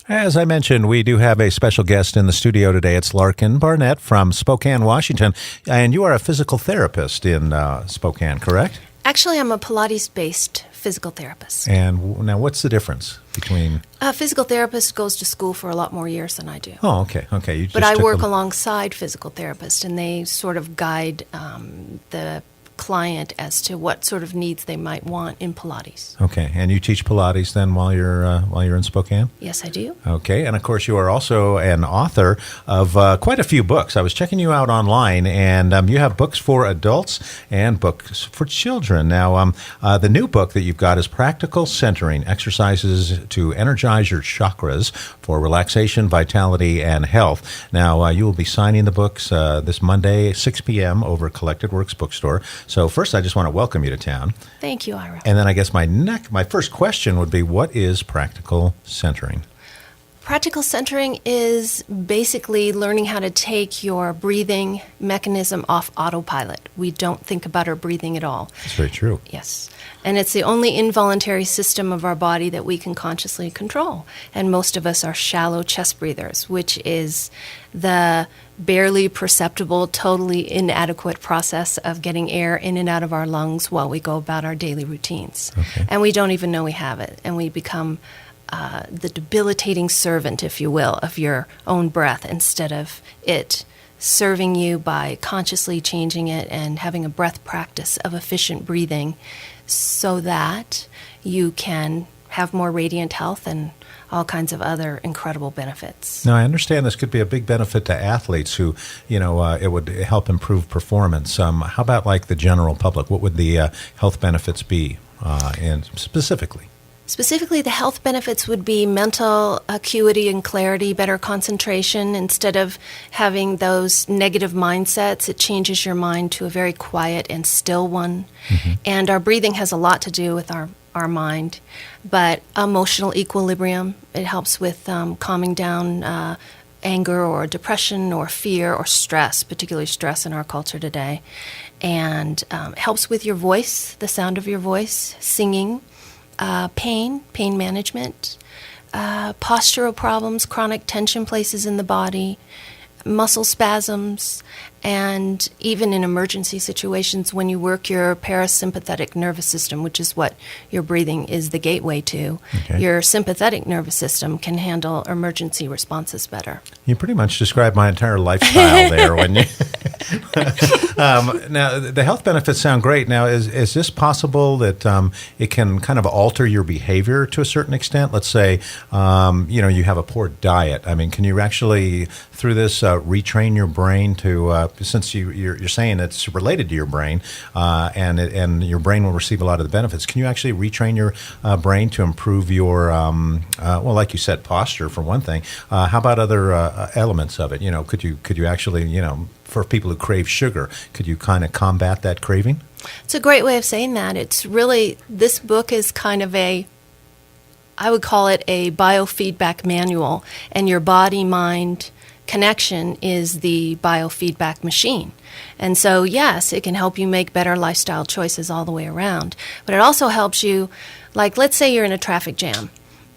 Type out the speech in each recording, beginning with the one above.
As I mentioned, we do have a special guest in the studio today. It's Larkin Barnett from Spokane, Washington. And you are a physical therapist in Spokane, correct? Actually, I'm a Pilates-based physical therapist. And now what's the difference between... A physical therapist goes to school for a lot more years than I do. Oh, okay. You but I work alongside physical therapists, and they sort of guide the client as to what sort of needs they might want in Pilates. Okay, and you teach Pilates then while you're in Spokane? Yes, I do. Okay, and of course you are also an author of quite a few books. I was checking you out online, and you have books for adults and books for children. Now, the new book that you've got is Practical Centering, Exercises to Energize Your Chakras for Relaxation, Vitality, and Health. Now, you will be signing the books this Monday, 6 p.m. over at Collected Works Bookstore. So first, I just want to welcome you to town. Thank you, Ira. And then I guess my first question would be, what is practical centering? Practical centering is basically learning how to take your breathing mechanism off autopilot. We don't think about our breathing at all. That's very true. Yes. And it's the only involuntary system of our body that we can consciously control. And most of us are shallow chest breathers, which is the barely perceptible, totally inadequate process of getting air in and out of our lungs while we go about our daily routines. Okay. And we don't even know we have it. And we become the debilitating servant, if you will, of your own breath instead of it serving you by consciously changing it and having a breath practice of efficient breathing so that you can have more radiant health and all kinds of other incredible benefits. Now, I understand this could be a big benefit to athletes who, it would help improve performance. How about like the general public? What would the health benefits be, and specifically? Specifically, the health benefits would be mental acuity and clarity, better concentration. Instead of having those negative mindsets, it changes your mind to a very quiet and still one. Mm-hmm. And our breathing has a lot to do with our mind. But emotional equilibrium, it helps with calming down anger or depression or fear or stress, particularly stress in our culture today. And helps with your voice, the sound of your voice, singing. Pain management, postural problems, chronic tension places in the body, muscle spasms, and even in emergency situations when you work your parasympathetic nervous system, which is what your breathing is the gateway to, okay. Your sympathetic nervous system can handle emergency responses better. You pretty much described my entire lifestyle there. When you now, the health benefits sound great. Now, is this possible that it can kind of alter your behavior to a certain extent? Let's say, you have a poor diet. I mean, can you actually, through this, retrain your brain to, since you're saying it's related to your brain, and your brain will receive a lot of the benefits, can you actually retrain your brain to improve your, like you said, posture for one thing? How about other elements of it? Could you actually, for people who crave sugar, could you kind of combat that craving? It's a great way of saying that. It's really, this book is kind of I would call it a biofeedback manual, and your body-mind connection is the biofeedback machine. And so, yes, it can help you make better lifestyle choices all the way around. But it also helps you, like, let's say you're in a traffic jam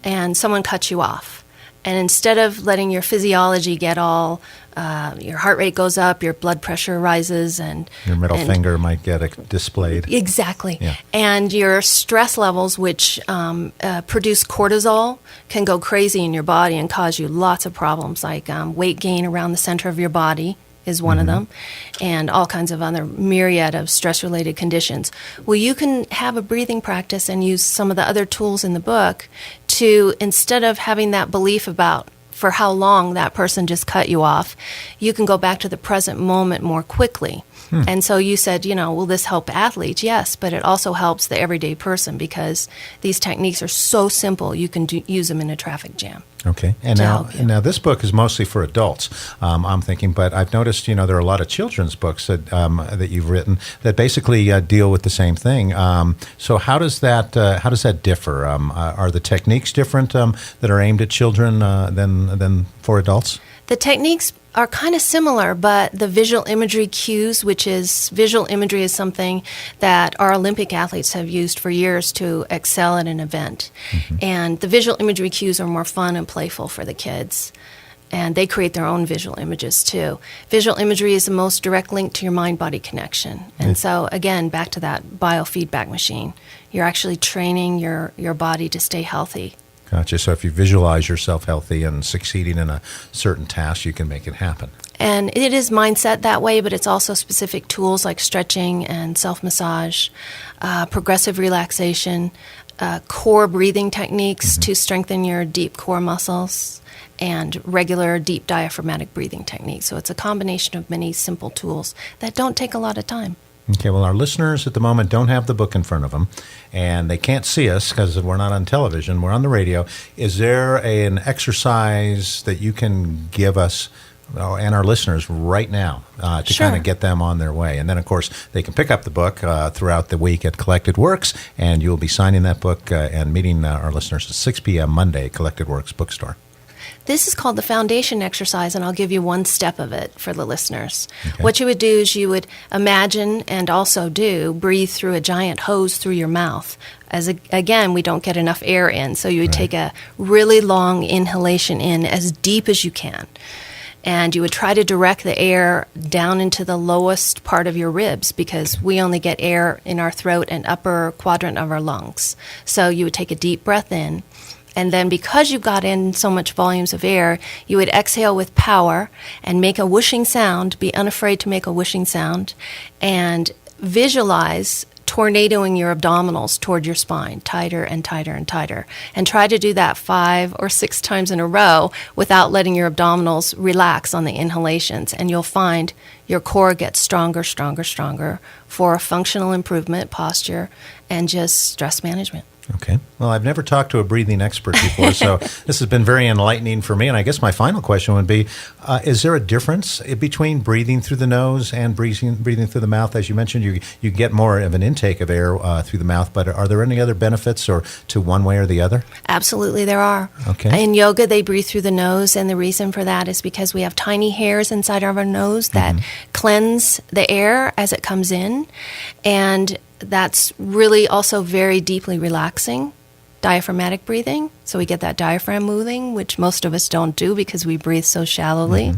and someone cuts you off. And instead of letting your physiology get all, your heart rate goes up, your blood pressure rises, and your middle finger might get displayed. Exactly. Yeah. And your stress levels, which produce cortisol, can go crazy in your body and cause you lots of problems, like weight gain around the center of your body is one of them, and all kinds of other myriad of stress-related conditions. Well, you can have a breathing practice and use some of the other tools in the book to, instead of having that belief about for how long that person just cut you off, you can go back to the present moment more quickly. And so you said, will this help athletes? Yes, but it also helps the everyday person because these techniques are so simple, you can use them in a traffic jam. Okay. And now this book is mostly for adults, I'm thinking, but I've noticed, there are a lot of children's books that you've written that basically deal with the same thing. So how does that differ? Are the techniques different that are aimed at children than for adults? The techniques are kind of similar, but the visual imagery cues, visual imagery is something that our Olympic athletes have used for years to excel at an event. And the visual imagery cues are more fun and playful for the kids. And they create their own visual images too. Visual imagery is the most direct link to your mind-body connection. And so, again, back to that biofeedback machine. You're actually training your body to stay healthy. Gotcha. So if you visualize yourself healthy and succeeding in a certain task, you can make it happen. And it is mindset that way, but it's also specific tools like stretching and self-massage, progressive relaxation, core breathing techniques to strengthen your deep core muscles, and regular deep diaphragmatic breathing techniques. So it's a combination of many simple tools that don't take a lot of time. Okay, well, our listeners at the moment don't have the book in front of them, and they can't see us because we're not on television. We're on the radio. Is there an exercise that you can give us and our listeners right now to kind of get them on their way? And then, of course, they can pick up the book throughout the week at Collected Works, and you'll be signing that book and meeting our listeners at 6 p.m. Monday, Collected Works Bookstore. This is called the foundation exercise, and I'll give you one step of it for the listeners. Okay. What you would do is you would imagine, and also breathe through a giant hose through your mouth. Again, we don't get enough air in, so you would take a really long inhalation in as deep as you can. And you would try to direct the air down into the lowest part of your ribs, because we only get air in our throat and upper quadrant of our lungs. So you would take a deep breath in. And then because you got in so much volumes of air, you would exhale with power and make a whooshing sound. Be unafraid to make a whooshing sound. And visualize tornadoing your abdominals toward your spine, tighter and tighter and tighter. And try to do that 5 or 6 times in a row without letting your abdominals relax on the inhalations. And you'll find your core gets stronger, stronger, stronger for functional improvement, posture, and just stress management. Okay. Well, I've never talked to a breathing expert before, so this has been very enlightening for me. And I guess my final question would be, is there a difference between breathing through the nose and breathing through the mouth? As you mentioned, you get more of an intake of air through the mouth, but are there any other benefits or to one way or the other? Absolutely, there are. Okay. In yoga, they breathe through the nose, and the reason for that is because we have tiny hairs inside of our nose that cleanse the air as it comes in, and that's really also very deeply relaxing. Diaphragmatic breathing, so we get that diaphragm moving, which most of us don't do because we breathe so shallowly.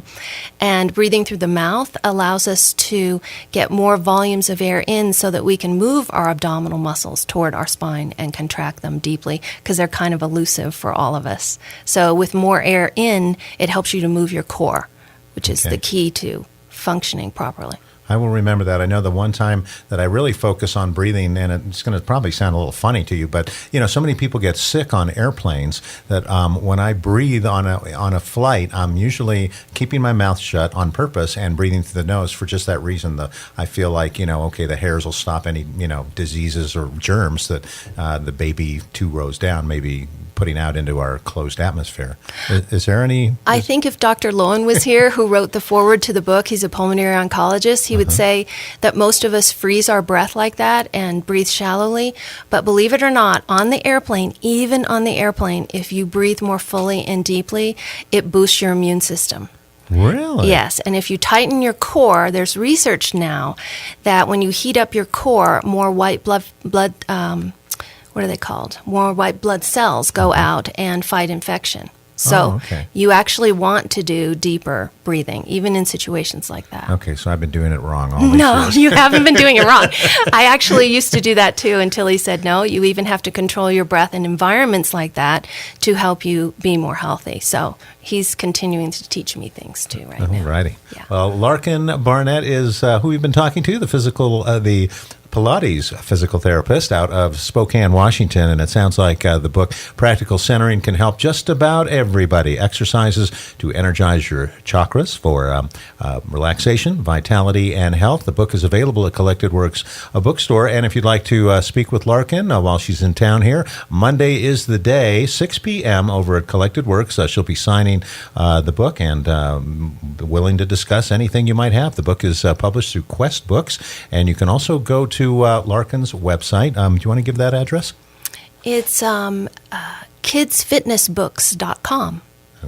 And breathing through the mouth allows us to get more volumes of air in so that we can move our abdominal muscles toward our spine and contract them deeply, because they're kind of elusive for all of us. So with more air in, it helps you to move your core, which is the key to functioning properly. I will remember that. I know the one time that I really focus on breathing, and it's going to probably sound a little funny to you, but so many people get sick on airplanes that when I breathe on a flight, I'm usually keeping my mouth shut on purpose and breathing through the nose for just that reason. I feel like the hairs will stop any diseases or germs that the baby 2 rows down may be putting out into our closed atmosphere. Is there any? I think if Dr. Lowen was here, who wrote the foreword to the book, he's a pulmonary oncologist, he would say that most of us freeze our breath like that and breathe shallowly. But believe it or not, on the airplane, even on the airplane, if you breathe more fully and deeply, it boosts your immune system. Really? Yes, and if you tighten your core, there's research now that when you heat up your core, more white blood what are they called? More white blood cells go out and fight infection. So you actually want to do deeper breathing, even in situations like that. Okay, so I've been doing it wrong all these No, years. you haven't been doing it wrong. I actually used to do that too until he said, no, you even have to control your breath in environments like that to help you be more healthy. So he's continuing to teach me things too right now. All righty. Yeah. Well, Larkin Barnett is who we've been talking to, the Pilates physical therapist out of Spokane, Washington, and it sounds like the book Practical Centering can help just about everybody. Exercises to energize your chakras for relaxation, vitality, and health. The book is available at Collected Works, a bookstore, and if you'd like to speak with Larkin while she's in town here, Monday is the day, 6 p.m. over at Collected Works. She'll be signing the book and willing to discuss anything you might have. The book is published through Quest Books, and you can also go to Larkin's website. Do you want to give that address? It's kidsfitnessbooks.com.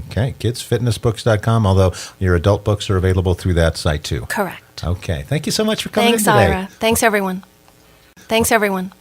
Okay, kidsfitnessbooks.com, although your adult books are available through that site too. Correct. Okay, thank you so much for coming Thanks, in today. Ira. Thanks, everyone. Thanks, everyone.